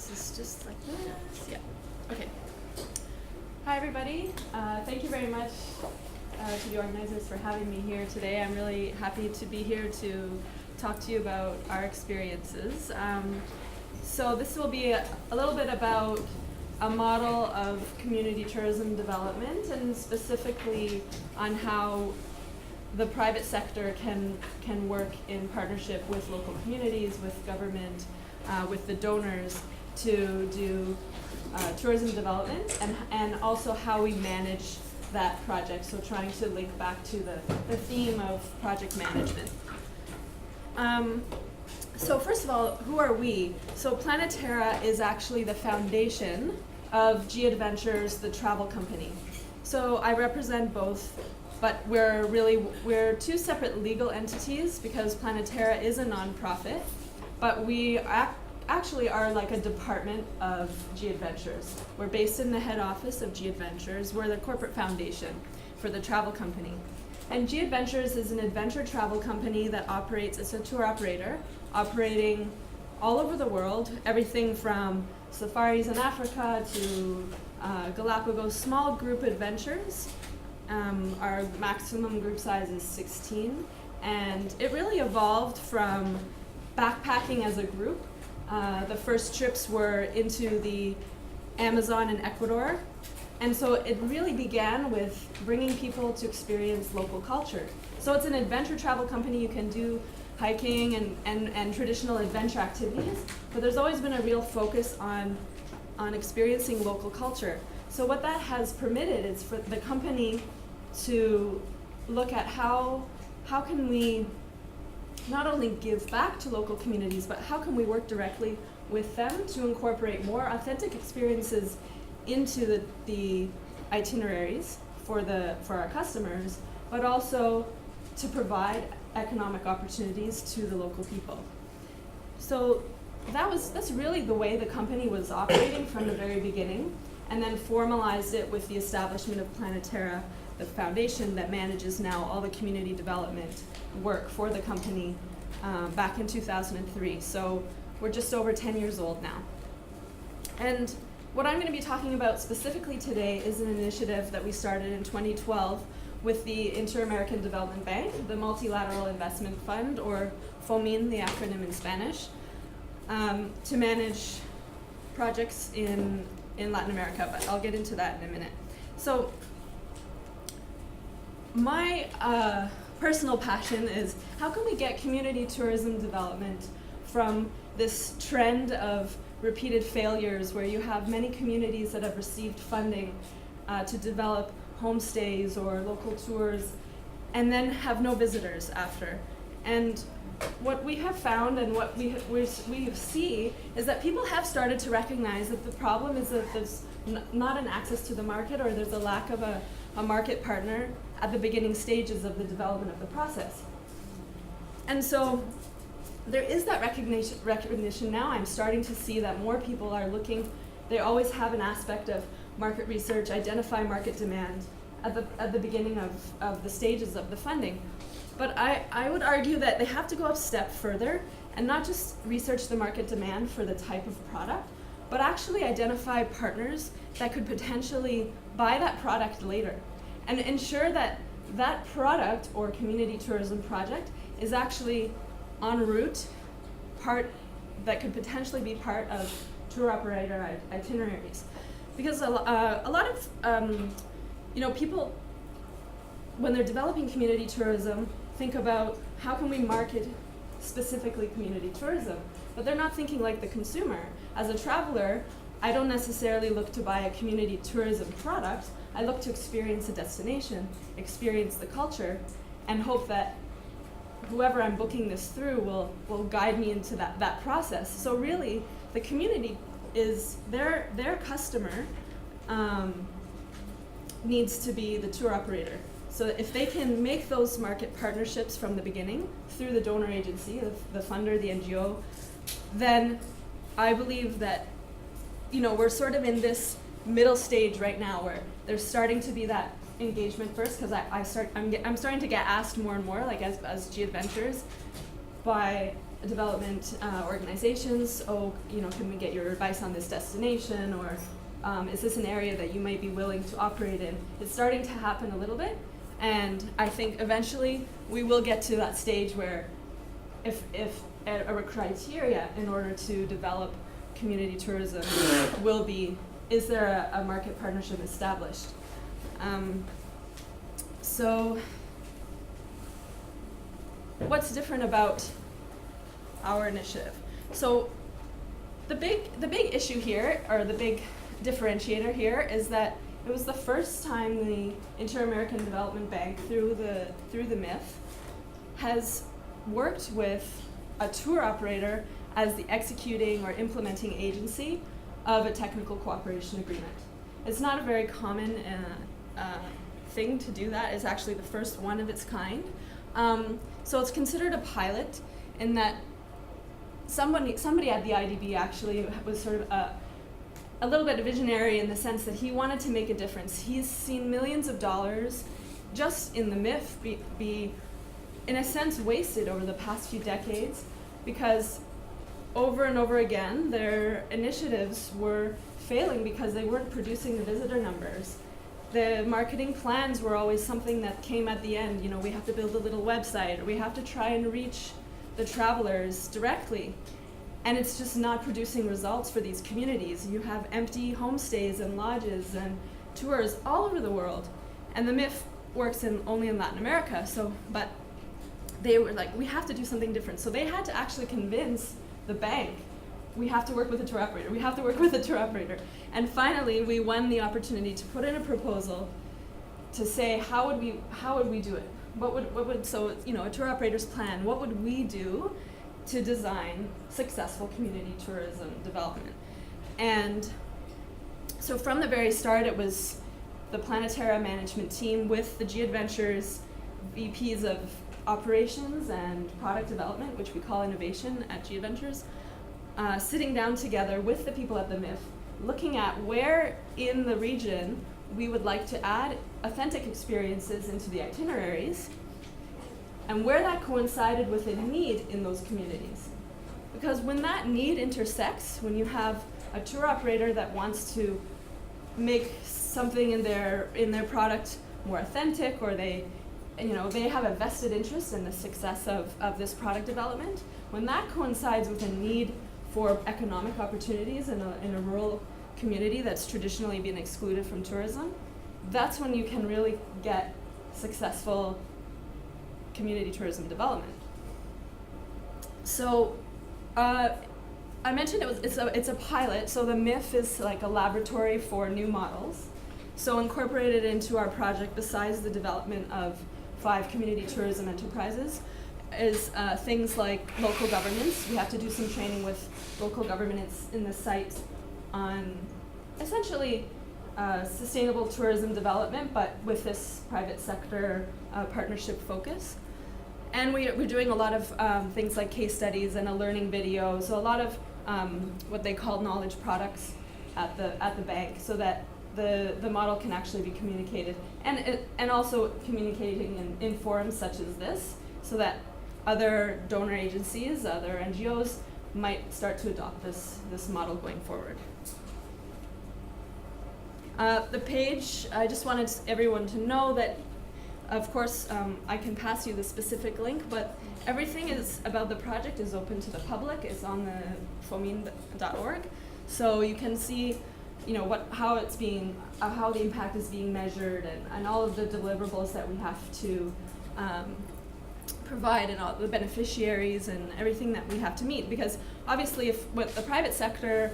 This is just like this. Yeah. Okay. Hi, everybody. Thank you very much to the organizers for having me here today. I'm really happy to be here to talk to you about our experiences. So this will be a little bit about a model of community tourism development, and specifically on how the private sector can work in partnership with local communities, with government, with the donors to do tourism development, and also how we manage that project. So trying to link back to the theme of project management. So first of all, who are we? So Planeterra is actually the foundation of G Adventures, the travel company. So I represent both, but we're two separate legal entities because Planeterra is a nonprofit, but we actually are like a department of G Adventures. We're based in the head office of G Adventures. We're the corporate foundation for the travel company. And G Adventures is an adventure travel company that operates, it's a tour operator, operating all over the world, everything from safaris in Africa to Galapagos small group adventures. Our maximum group size is 16, and it really evolved from backpacking as a group. The first trips were into the Amazon and Ecuador, and so it really began with bringing people to experience local culture. So it's an adventure travel company. You can do hiking and traditional adventure activities, but there's always been a real focus on experiencing local culture. So what that has permitted is for the company to look at how can we not only give back to local communities, but how can we work directly with them to incorporate more authentic experiences into the itineraries for our customers, but also to provide economic opportunities to the local people. So that's really the way the company was operating from the very beginning, and then formalized it with the establishment of Planeterra, the foundation that manages now all the community development work for the company back in 2003. So we're just over 10 years old now. And what I'm going to be talking about specifically today is an initiative that we started in 2012 with the Inter-American Development Bank, the Multilateral Investment Fund, or FOMIN, the acronym in Spanish, to manage projects in Latin America, but I'll get into that in a minute. So my personal passion is how can we get community tourism development from this trend of repeated failures where you have many communities that have received funding to develop homestays or local tours and then have no visitors after. And what we have found and what we see is that people have started to recognize that the problem is that there's not an access to the market, or there's a lack of a market partner at the beginning stages of the development of the process. And so there is that recognition now. I'm starting to see that more people are looking. They always have an aspect of market research, identify market demand at the beginning of the stages of the funding. But I would argue that they have to go a step further and not just research the market demand for the type of product, but actually identify partners that could potentially buy that product later and ensure that that product or community tourism project is actually en route, part that could potentially be part of tour operator itineraries. Because a lot of people, when they're developing community tourism, think about how can we market specifically community tourism, but they're not thinking like the consumer. As a traveler, I don't necessarily look to buy a community tourism product. I look to experience a destination, experience the culture, and hope that whoever I'm booking this through will guide me into that process. So really, the community is their customer needs to be the tour operator. So if they can make those market partnerships from the beginning through the donor agency, the funder, the NGO, then I believe that we're sort of in this middle stage right now where there's starting to be that engagement first, because I'm starting to get asked more and more, like as G Adventures, by development organizations. Oh, can we get your advice on this destination, or is this an area that you might be willing to operate in? It's starting to happen a little bit, and I think eventually we will get to that stage where if a criteria in order to develop community tourism will be, is there a market partnership established? So what's different about our initiative? So the big issue here, or the big differentiator here, is that it was the first time the Inter-American Development Bank, through the MIF, has worked with a tour operator as the executing or implementing agency of a technical cooperation agreement. It's not a very common thing to do that. It's actually the first one of its kind. So it's considered a pilot in that somebody at the IDB actually was sort of a little bit visionary in the sense that he wanted to make a difference. He's seen millions of dollars just in the MIF be in a sense wasted over the past few decades, because over and over again their initiatives were failing because they weren't producing the visitor numbers. The marketing plans were always something that came at the end. We have to build a little website, or we have to try and reach the travelers directly. And it's just not producing results for these communities. You have empty homestays and lodges and tours all over the world. And the MIF works only in Latin America, but they were like, we have to do something different. So they had to actually convince the bank, we have to work with a tour operator, we have to work with a tour operator. And finally, we won the opportunity to put in a proposal to say, how would we do it? A tour operator's plan, what would we do to design successful community tourism development? And so from the very start, it was the Planeterra management team with the G-Adventures VPs of operations and product development, which we call innovation at G-Adventures, sitting down together with the people at the MIF, looking at where in the region we would like to add authentic experiences into the itineraries, and where that coincided with a need in those communities. Because when that need intersects, when you have a tour operator that wants to make something in their product more authentic, or they have a vested interest in the success of this product development, when that coincides with a need for economic opportunities in a rural community that's traditionally been excluded from tourism, that's when you can really get successful community tourism development. So I mentioned it's a pilot, so the MIF is like a laboratory for new models. So incorporated into our project, besides the development of 5 community tourism enterprises, is things like local governance. We have to do some training with local governments in the site on essentially sustainable tourism development, but with this private sector partnership focus. And we're doing a lot of things like case studies and a learning video, so a lot of what they call knowledge products at the bank, so that the model can actually be communicated, and also communicating in forums such as this, so that other donor agencies, other NGOs might start to adopt this model going forward. The page, I just wanted everyone to know that, of course, I can pass you the specific link, but everything is about the project is open to the public. It's on the fomin.org, so you can see, how it's being, how the impact is being measured, and all of the deliverables that we have to provide, and all the beneficiaries and everything that we have to meet. Because obviously, if with the private sector,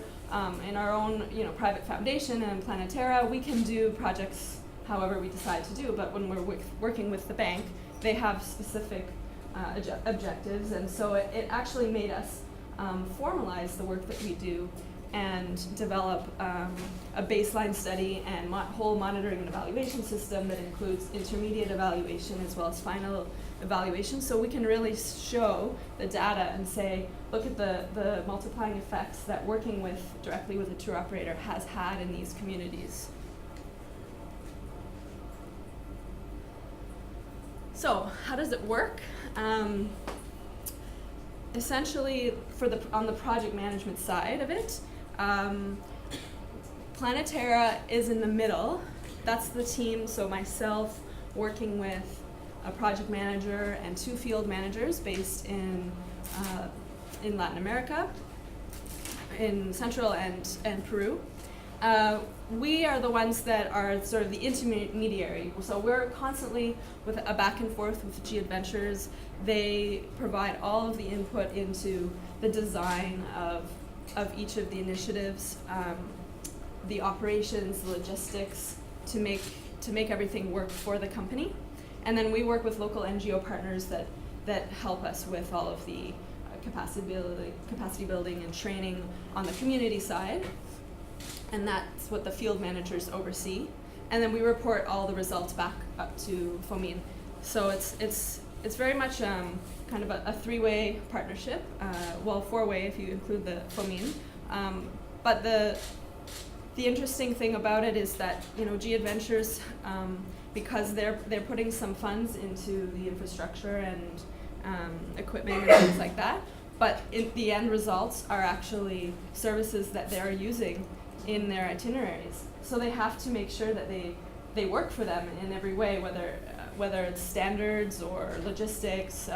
in our own private foundation and Planeterra, we can do projects however we decide to do. But when we're working with the bank, they have specific objectives, and so it actually made us formalize the work that we do and develop a baseline study and whole monitoring and evaluation system that includes intermediate evaluation as well as final evaluation, so we can really show the data and say, look at the multiplying effects that working directly with a tour operator has had in these communities. So how does it work? essentially, on the project management side of it, Planeterra is in the middle. That's the team, so myself working with a project manager and 2 field managers based in Latin America, in Central and Peru. We are the ones that are sort of the intermediary. So we're constantly with a back and forth with G Adventures. They provide all of the input into the design of each of the initiatives, the operations, the logistics, to make everything work for the company. And then we work with local NGO partners that help us with all of the capacity building and training on the community side. And that's what the field managers oversee. And then we report all the results back up to FOMIN. So it's very much kind of a 3-way partnership, well, 4-way if you include the FOMIN. But the interesting thing about it is that, you know, G Adventures, because they're putting some funds into the infrastructure and equipment and things like that, but the end results are actually services that they're using in their itineraries. So they have to make sure that they work for them in every way, whether it's standards or logistics,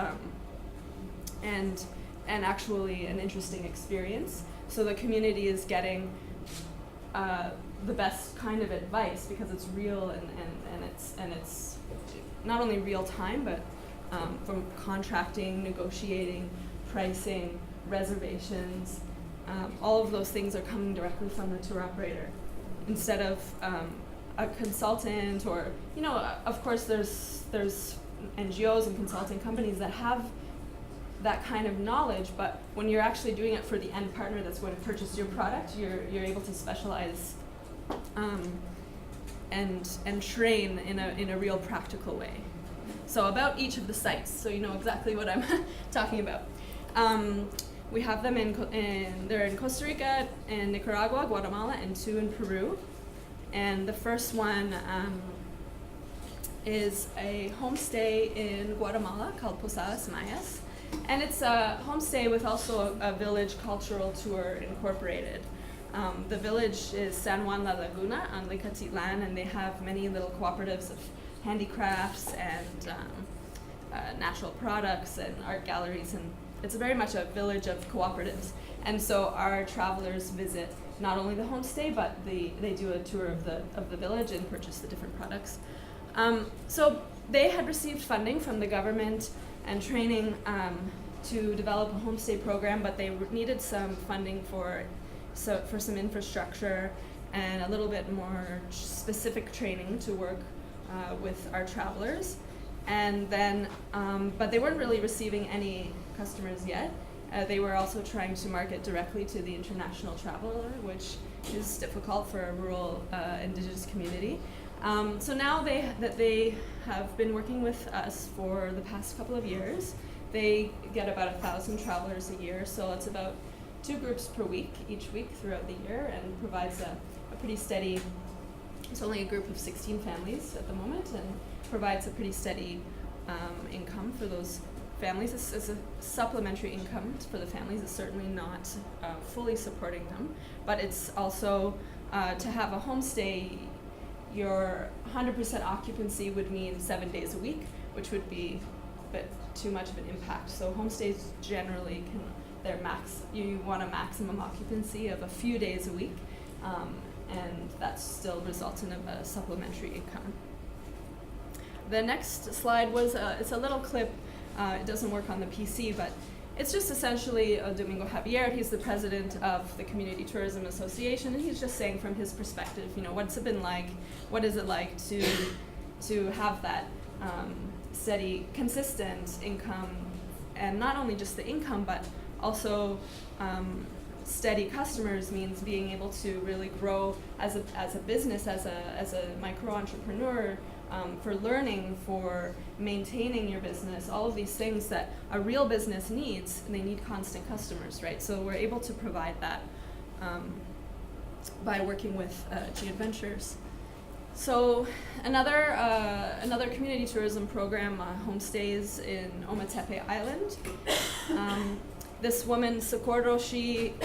and actually an interesting experience. So the community is getting the best kind of advice because it's real and it's not only real time, but from contracting, negotiating, pricing, reservations, all of those things are coming directly from the tour operator instead of a consultant, or, you know, of course there's NGOs and consulting companies that have that kind of knowledge, but when you're actually doing it for the end partner that's going to purchase your product, you're able to specialize and train in a real practical way. So about each of the sites, so you know exactly what I'm talking about. We have them they're in Costa Rica, in Nicaragua, Guatemala, and 2 in Peru. And the first one is a homestay in Guatemala called Posadas Mayas. And it's a homestay with also a village cultural tour incorporated. The village is San Juan La Laguna on Lake Atitlan, and they have many little cooperatives of handicrafts and natural products and art galleries, and it's very much a village of cooperatives. And so our travelers visit not only the homestay, but they do a tour of the village and purchase the different products. So they had received funding from the government and training to develop a homestay program, but they needed some funding for some infrastructure and a little bit more specific training to work with our travelers. And then, but they weren't really receiving any customers yet. They were also trying to market directly to the international traveler, which is difficult for a rural indigenous community. So now that they have been working with us for the past couple of years, they get about 1,000 travelers a year, so it's about 2 groups per week, each week throughout the year, and provides a pretty steady, it's only a group of 16 families at the moment, and provides a pretty steady income for those families. It's a supplementary income for the families. It's certainly not fully supporting them, but it's also to have a homestay, your 100% occupancy would mean 7 days a week, which would be a bit too much of an impact. So homestays generally you want a maximum occupancy of a few days a week, and that still results in a supplementary income. The next slide was it's a little clip. It doesn't work on the PC, but it's just essentially Domingo Javier. He's the president of the Community Tourism Association, and he's just saying from his perspective, you know, what's it been like? What is it like to have that steady, consistent income, and not only just the income, but also steady customers means being able to really grow as a business, as a micro entrepreneur. For learning, for maintaining your business, all of these things that a real business needs, and they need constant customers, right? So we're able to provide that by working with G Adventures. So another community tourism program, homestays in Ometepe Island. this woman, Socorro, she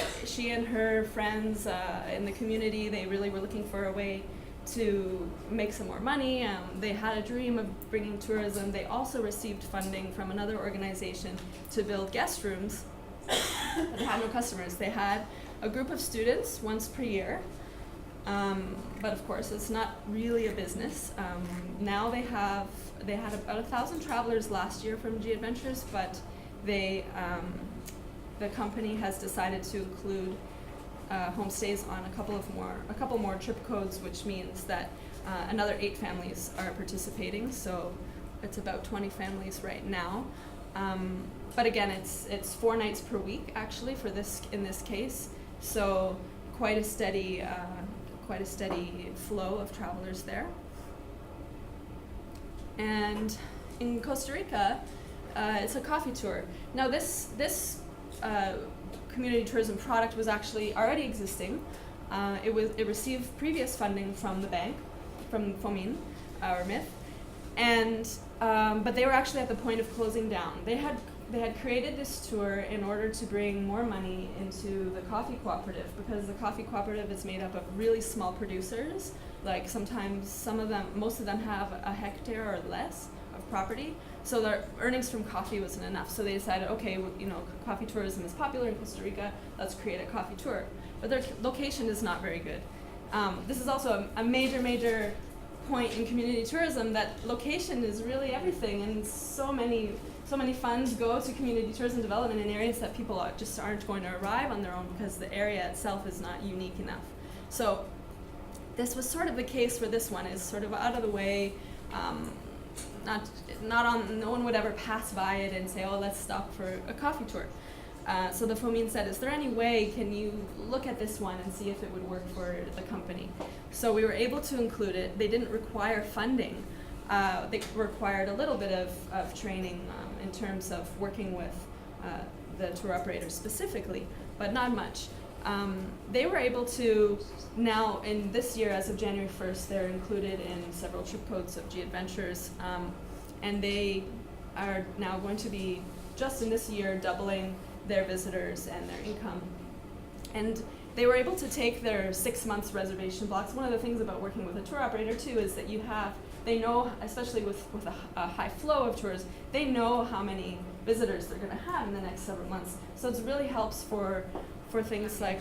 and her friends in the community, they really were looking for a way to make some more money. They had a dream of bringing tourism. They also received funding from another organization to build guest rooms, but they had no customers. They had a group of students once per year, but of course it's not really a business. Now they had about 1,000 travelers last year from G Adventures, but the company has decided to include homestays on a couple more trip codes, which means that another 8 families are participating. So it's about 20 families right now. But again, it's 4 nights per week actually in this case. So quite a steady flow of travelers there. And in Costa Rica, it's a coffee tour. Now this community tourism product was actually already existing. It received previous funding from the bank, from FOMIN, or MIF, and but they were actually at the point of closing down. They had created this tour in order to bring more money into the coffee cooperative, because the coffee cooperative is made up of really small producers. Like sometimes most of them have a hectare or less of property, so their earnings from coffee wasn't enough. So they decided, okay, coffee tourism is popular in Costa Rica, let's create a coffee tour. But their location is not very good. This is also a major point in community tourism, that location is really everything, and so many funds go to community tourism development in areas that people just aren't going to arrive on their own because the area itself is not unique enough. So this was sort of the case for this one, is sort of out of the way. No one would ever pass by it and say, oh, let's stop for a coffee tour. So the FOMIN said, is there any way, can you look at this one and see if it would work for the company? So we were able to include it. They didn't require funding. They required a little bit of training in terms of working with the tour operator specifically, but not much. They were able to, now in this year, as of January 1st, they're included in several trip codes of G Adventures, and they are now going to be, just in this year, doubling their visitors and their income. And they were able to take their 6 months reservation blocks. One of the things about working with a tour operator too is that they know, especially with a high flow of tours, they know how many visitors they're going to have in the next several months. So it really helps for things like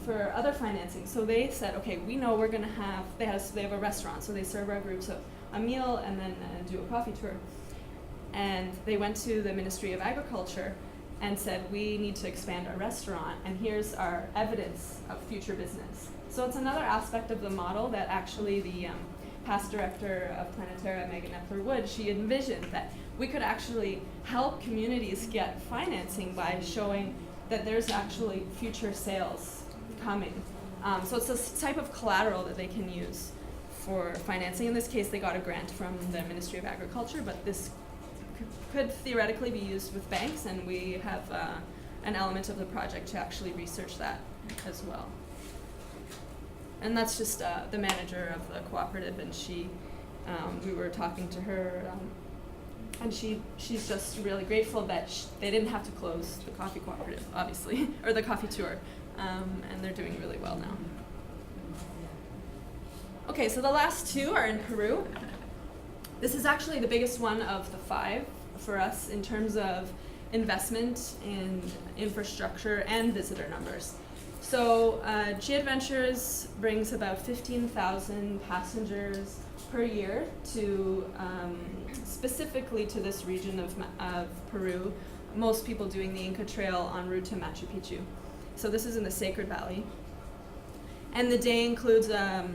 for other financing. So they said, okay, we know we're going to have, they have a restaurant, so they serve our groups a meal and then do a coffee tour. And they went to the Ministry of Agriculture and said, we need to expand our restaurant, and here's our evidence of future business. So it's another aspect of the model that actually the past director of Planeterra, Megan Epler-Wood, she envisioned that we could actually help communities get financing by showing that there's actually future sales coming. So it's a type of collateral that they can use for financing. In this case, they got a grant from the Ministry of Agriculture, but this could theoretically be used with banks, and we have an element of the project to actually research that as well. And that's just the manager of the cooperative, and we were talking to her, and she's just really grateful that they didn't have to close the coffee cooperative, obviously, or the coffee tour, and they're doing really well now. Okay, so the last 2 are in Peru. This is actually the biggest one of the 5 for us in terms of investment in infrastructure and visitor numbers. So G Adventures brings about 15,000 passengers per year to specifically to this region of Peru, most people doing the Inca Trail en route to Machu Picchu. So this is in the Sacred Valley. And the day includes a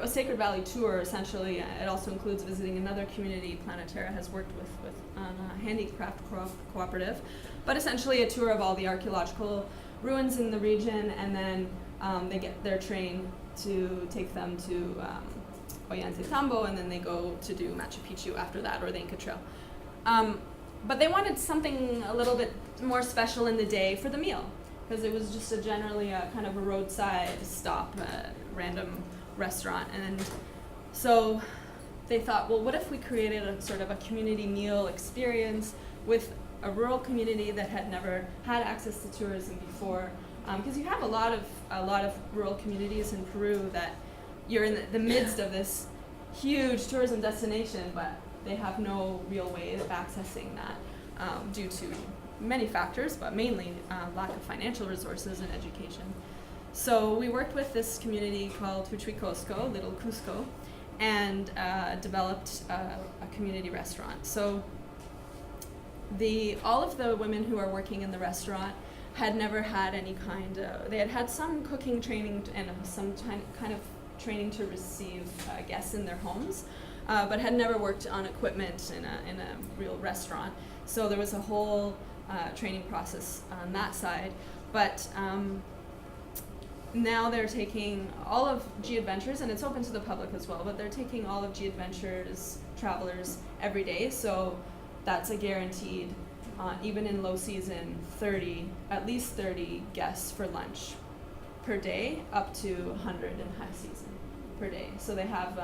Sacred Valley tour, essentially. It also includes visiting another community Planeterra has worked with on a handicraft cooperative, but essentially a tour of all the archaeological ruins in the region, and then they get their train to take them to Ollantaytambo, and then they go to do Machu Picchu after that, or the Inca Trail. But they wanted something a little bit more special in the day for the meal, because it was just generally a kind of a roadside stop, random restaurant. And so they thought, well, what if we created a sort of a community meal experience with a rural community that had never had access to tourism before, because you have a lot of rural communities in Peru that you're in the midst of this huge tourism destination, but they have no real way of accessing that due to many factors, but mainly lack of financial resources and education. So we worked with this community called Huichuicosco, Little Cusco, and developed a community restaurant. So all of the women who are working in the restaurant had never had any kind of, they had had some cooking training and some kind of training to receive guests in their homes, but had never worked on equipment in a real restaurant. So there was a whole training process on that side. But now they're taking all of G Adventures, and it's open to the public as well, but they're taking all of G Adventures travelers every day. So that's a guaranteed, even in low season, at least 30 guests for lunch per day, up to 100 in high season per day. So they have,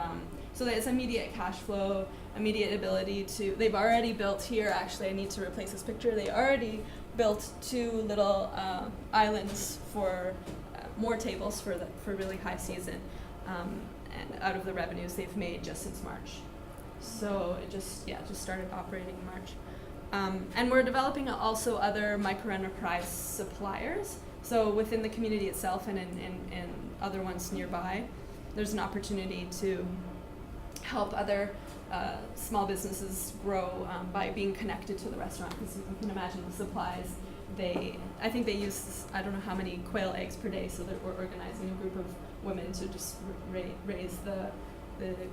it's immediate cash flow, immediate ability to, they've already built here, actually I need to replace this picture, they already built 2 little islands for more tables for really high season, and out of the revenues they've made just since March. So it just started operating in March. And we're developing also other microenterprise suppliers. So within the community itself and in other ones nearby, there's an opportunity to help other small businesses grow by being connected to the restaurant, because you can imagine the supplies. I think they use, I don't know how many quail eggs per day, so that we're organizing a group of women to just raise the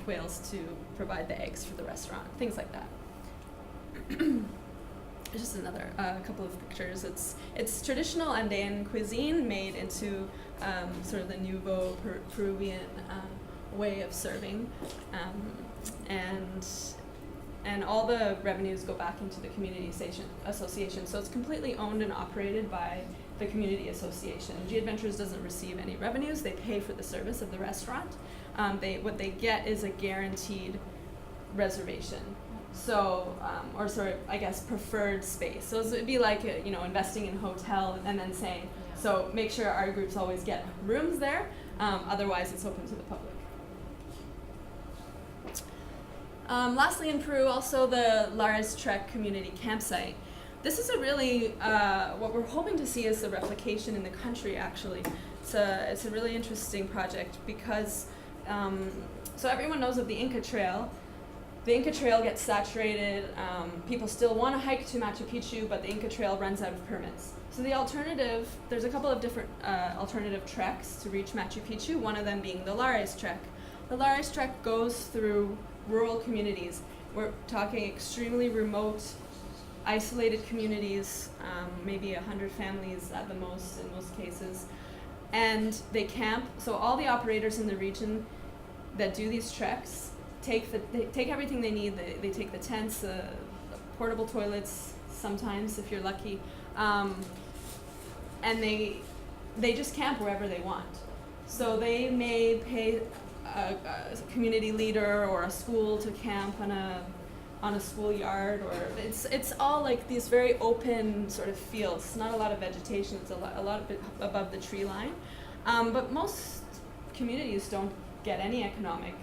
quails to provide the eggs for the restaurant, things like that. Just another couple of pictures. It's traditional Andean cuisine made into sort of the nouveau Peruvian way of serving, and all the revenues go back into the community association. So it's completely owned and operated by the community association. G Adventures doesn't receive any revenues. They pay for the service of the restaurant. What they get is a guaranteed reservation. So, or sort of, I guess, preferred space. So it'd be like, investing in a hotel and then saying, so make sure our groups always get rooms there, otherwise it's open to the public. Lastly, in Peru, also the Lares Trek community campsite. This is a really, what we're hoping to see is the replication in the country, actually. It's a really interesting project because, so everyone knows of the Inca Trail. The Inca Trail gets saturated. People still want to hike to Machu Picchu, but the Inca Trail runs out of permits. So the alternative, there's a couple of different alternative treks to reach Machu Picchu, one of them being the Lares Trek. The Lares Trek goes through rural communities. We're talking extremely remote, isolated communities, maybe 100 families at the most in most cases. And they camp, so all the operators in the region that do these treks take everything they need. They take the tents, the portable toilets, sometimes if you're lucky, and they just camp wherever they want. So they may pay a community leader or a school to camp on a schoolyard, or it's all like these very open sort of fields. Not a lot of vegetation. It's a lot bit above the tree line, but most communities don't get any economic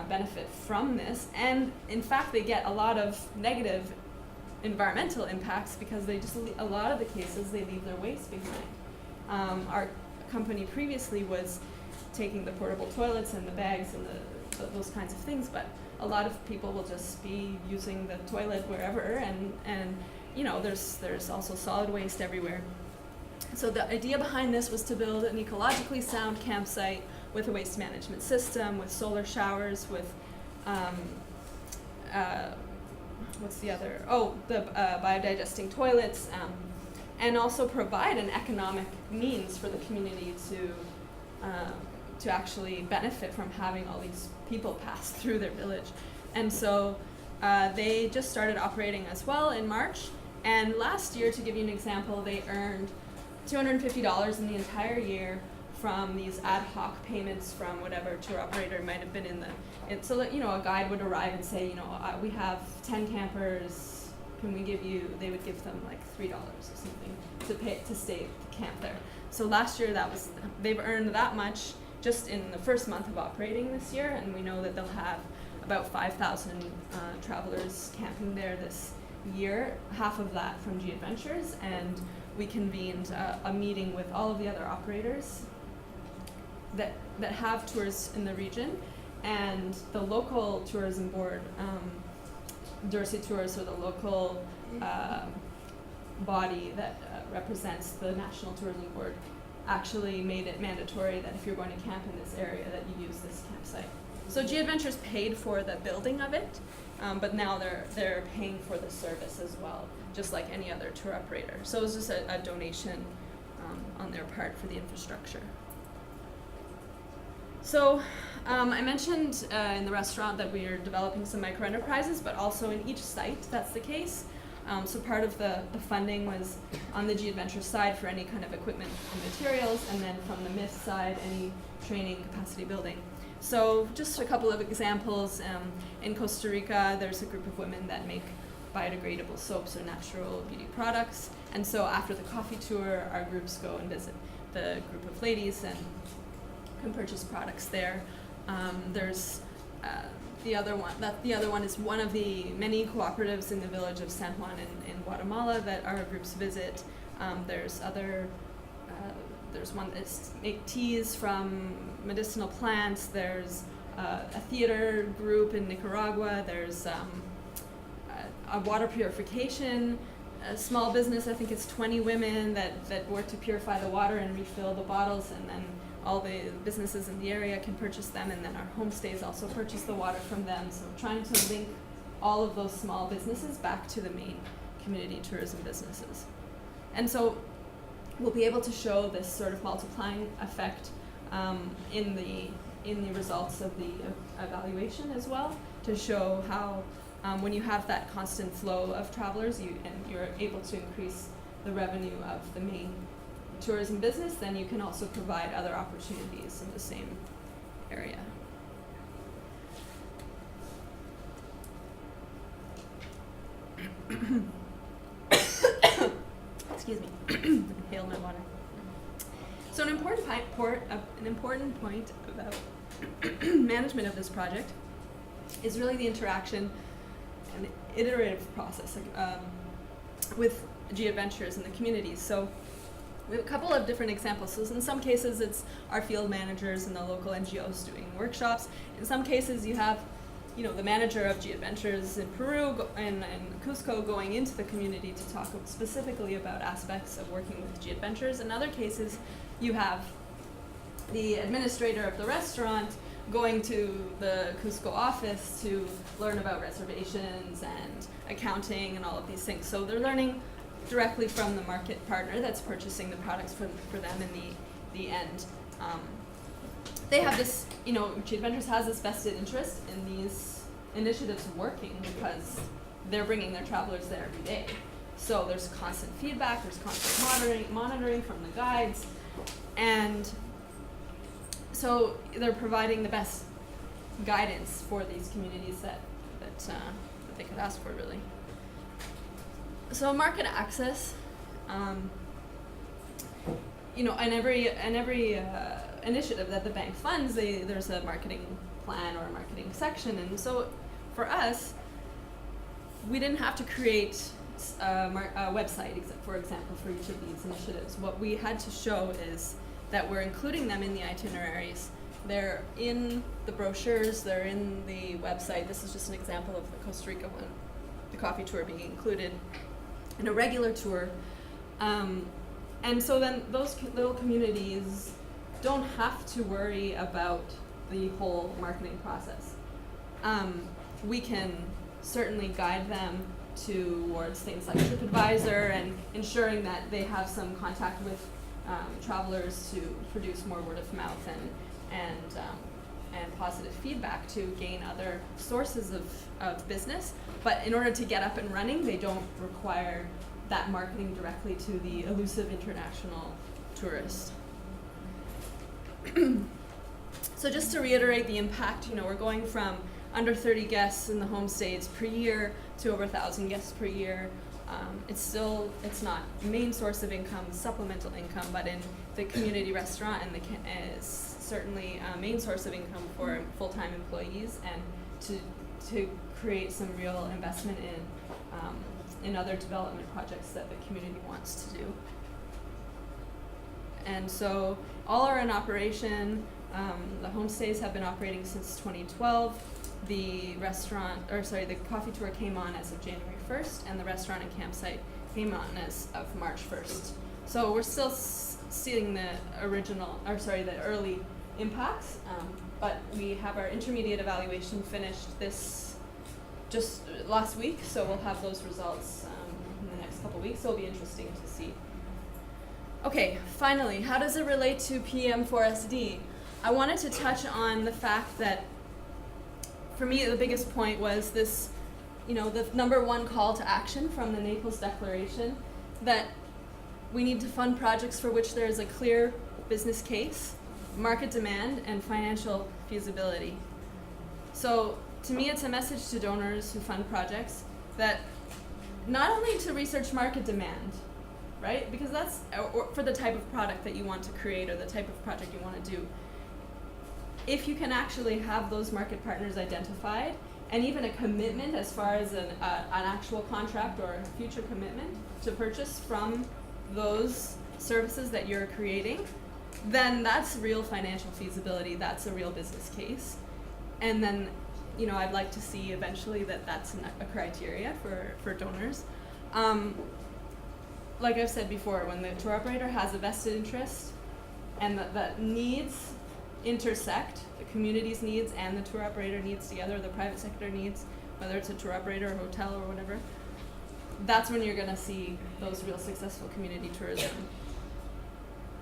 benefit from this, and in fact they get a lot of negative environmental impacts because a lot of the cases they leave their waste behind. Our company previously was taking the portable toilets and the bags and those kinds of things, but a lot of people will just be using the toilet wherever, and there's also solid waste everywhere. So the idea behind this was to build an ecologically sound campsite with a waste management system, with solar showers, with the biodigesting toilets, and also provide an economic means for the community to actually benefit from having all these people pass through their village. And so they just started operating as well in March. And last year, to give you an example, they earned $250 in the entire year from these ad hoc payments from whatever tour operator might have been in so that, a guide would arrive and say, we have 10 campers can we give you, they would give them like $3 or something to stay to camp there. So last year they've earned that much just in the first month of operating this year, and we know that they'll have about 5,000 travelers camping there this year, half of that from G Adventures, and we convened a meeting with all of the other operators that have tours in the region, and the local tourism board, Dorsey Tours, or the local body that represents the National Tourism Board, actually made it mandatory that if you're going to camp in this area that you use this campsite. So G Adventures paid for the building of it, but now they're paying for the service as well, just like any other tour operator. So it was just a donation on their part for the infrastructure. So I mentioned in the restaurant that we are developing some micro-enterprises, but also in each site that's the case. So part of the funding was on the G Adventure side for any kind of equipment and materials, and then from the MIF side, any training capacity building. So just a couple of examples. In Costa Rica, there's a group of women that make biodegradable soaps or natural beauty products. And so after the coffee tour, our groups go and visit the group of ladies and can purchase products there. There's the other one is one of the many cooperatives in the village of San Juan in Guatemala that our groups visit. There's one that make teas from medicinal plants. There's a theater group in Nicaragua. There's a water purification, a small business. I think it's 20 women that work to purify the water and refill the bottles, and then all the businesses in the area can purchase them, and then our homestays also purchase the water from them. So trying to link all of those small businesses back to the main community tourism businesses. And so we'll be able to show this sort of multiplying effect in the results of the evaluation as well, to show how when you have that constant flow of travelers you're able to increase the revenue of the main tourism business, then you can also provide other opportunities in the same area. Excuse me, inhale my water. So an important point about management of this project is really the interaction and the iterative process with G Adventures and the communities. So we have a couple of different examples. So in some cases, it's our field managers and the local NGOs doing workshops. In some cases, you have, the manager of G Adventures in Peru and Cusco going into the community to talk specifically about aspects of working with G Adventures. In other cases, you have the administrator of the restaurant going to the Cusco office to learn about reservations and accounting and all of these things. So they're learning directly from the market partner that's purchasing the products for them in the end. They have this, G Adventures has this vested interest in these initiatives working because they're bringing their travelers there every day. So there's constant feedback, there's constant monitoring from the guides, and so they're providing the best guidance for these communities that they could ask for, really. So market access, in every initiative that the bank funds, there's a marketing plan or a marketing section, and so for us, we didn't have to create a website, for example, for each of these initiatives. What we had to show is that we're including them in the itineraries. They're in the brochures, they're in the website. This is just an example of the Costa Rica one, the coffee tour being included in a regular tour. And so then those little communities don't have to worry about the whole marketing process. We can certainly guide them towards things like TripAdvisor and ensuring that they have some contact with travelers to produce more word of mouth and positive feedback to gain other sources of business. But in order to get up and running, they don't require that marketing directly to the elusive international tourist. So just to reiterate the impact, we're going from under 30 guests in the homestays per year to over 1,000 guests per year. It's not main source of income, supplemental income, but in the community restaurant and is certainly a main source of income for full-time employees, and to create some real investment in other development projects that the community wants to do. And so all are in operation. The homestays have been operating since 2012. The coffee tour came on as of January 1st, and the restaurant and campsite came on as of March 1st. So we're still seeing the early impacts, but we have our intermediate evaluation finished just last week, so we'll have those results in the next couple weeks, so it'll be interesting to see. Okay, finally, how does it relate to PM4SD? I wanted to touch on the fact that, for me, the biggest point was this, the #1 call to action from the Naples Declaration, that we need to fund projects for which there is a clear business case, market demand, and financial feasibility. So, to me, it's a message to donors who fund projects that not only to research market demand, right? Because that's for the type of product that you want to create or the type of project you want to do. If you can actually have those market partners identified, and even a commitment as far as an actual contract or a future commitment to purchase from those services that you're creating, then that's real financial feasibility, that's a real business case. And then, I'd like to see eventually that that's a criteria for donors. Like I've said before, when the tour operator has a vested interest and the needs intersect, the community's needs and the tour operator needs together, the private sector needs, whether it's a tour operator or hotel or whatever, that's when you're going to see those real successful community tourism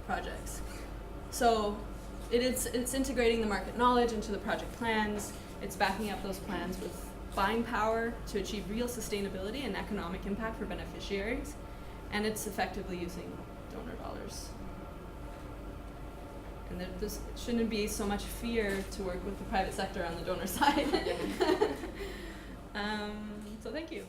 projects. So it's integrating the market knowledge into the project plans, it's backing up those plans with buying power to achieve real sustainability and economic impact for beneficiaries, and it's effectively using donor dollars. And there shouldn't be so much fear to work with the private sector on the donor side. So thank you.